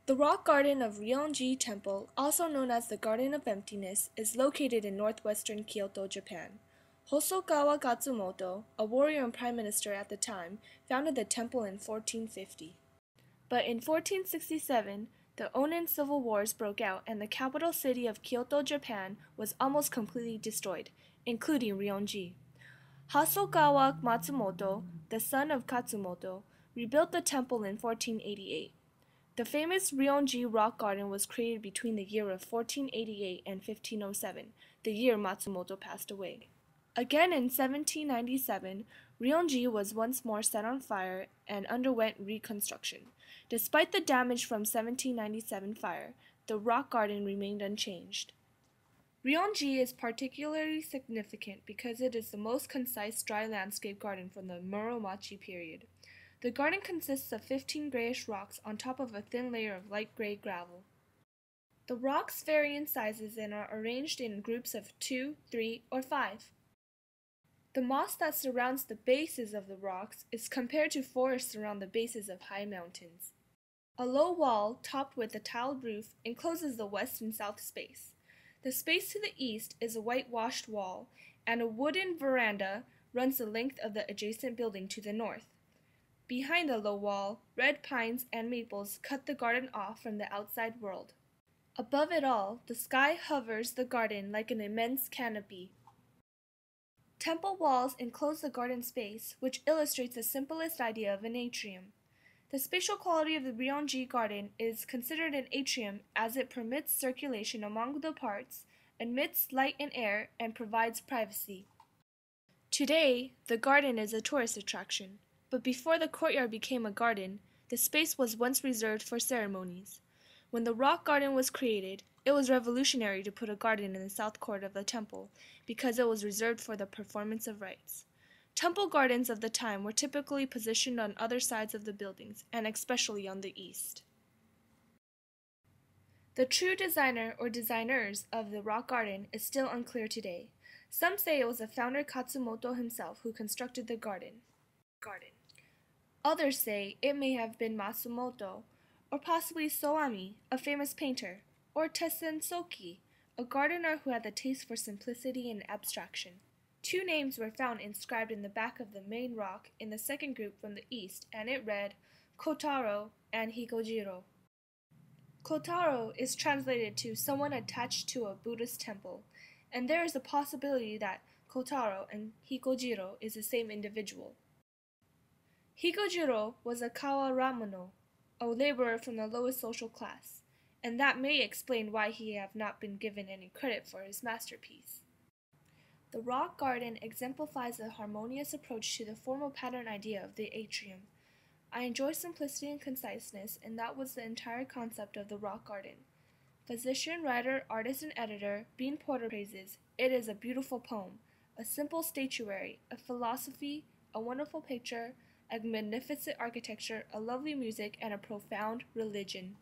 The rock garden of Ryoanji Temple, also known as the Garden of Emptiness, is located in northwestern Kyoto, Japan. Hosokawa Katsumoto, a warrior and prime minister at the time, founded the temple in 1450. But in 1467, the Onin Civil Wars broke out and the capital city of Kyoto, Japan was almost completely destroyed, including Ryoanji. Hosokawa Matsumoto, the son of Katsumoto, rebuilt the temple in 1488. The famous Ryoanji rock garden was created between the year of 1488 and 1507, the year Matsumoto passed away. Again in 1797, Ryoanji was once more set on fire and underwent reconstruction. Despite the damage from 1797 fire, the rock garden remained unchanged. Ryoanji is particularly significant because it is the most concise dry landscape garden from the Muromachi period. The garden consists of 15 grayish rocks on top of a thin layer of light gray gravel. The rocks vary in sizes and are arranged in groups of 2, 3, or 5. The moss that surrounds the bases of the rocks is compared to forests around the bases of high mountains. A low wall, topped with a tiled roof, encloses the west and south space. The space to the east is a whitewashed wall, and a wooden veranda runs the length of the adjacent building to the north. Behind the low wall, red pines and maples cut the garden off from the outside world. Above it all, the sky hovers the garden like an immense canopy. Temple walls enclose the garden space, which illustrates the simplest idea of an atrium. The spatial quality of the Ryoanji garden is considered an atrium as it permits circulation among the parts, admits light and air, and provides privacy. Today, the garden is a tourist attraction, but before the courtyard became a garden, the space was once reserved for ceremonies. When the rock garden was created, it was revolutionary to put a garden in the south court of the temple because it was reserved for the performance of rites. Temple gardens of the time were typically positioned on other sides of the buildings, and especially on the east. The true designer or designers of the rock garden is still unclear today. Some say it was the founder Katsumoto himself who constructed the garden. Others say it may have been Matsumoto, or possibly Soami, a famous painter, or Tessen Soki, a gardener who had the taste for simplicity and abstraction. 2 names were found inscribed in the back of the main rock in the second group from the east, and it read Kotaro and Hikojiro. Kotaro is translated to someone attached to a Buddhist temple, and there is a possibility that Kotaro and Hikojiro is the same individual. Hikojiro was a Kawaramono, a laborer from the lowest social class, and that may explain why he have not been given any credit for his masterpiece. The rock garden exemplifies a harmonious approach to the formal pattern idea of the atrium. I enjoy simplicity and conciseness, and that was the entire concept of the rock garden. Physician, writer, artist, and editor Bean Porter praises, "It is a beautiful poem, a simple statuary, a philosophy, a wonderful picture, a magnificent architecture, a lovely music, and a profound religion."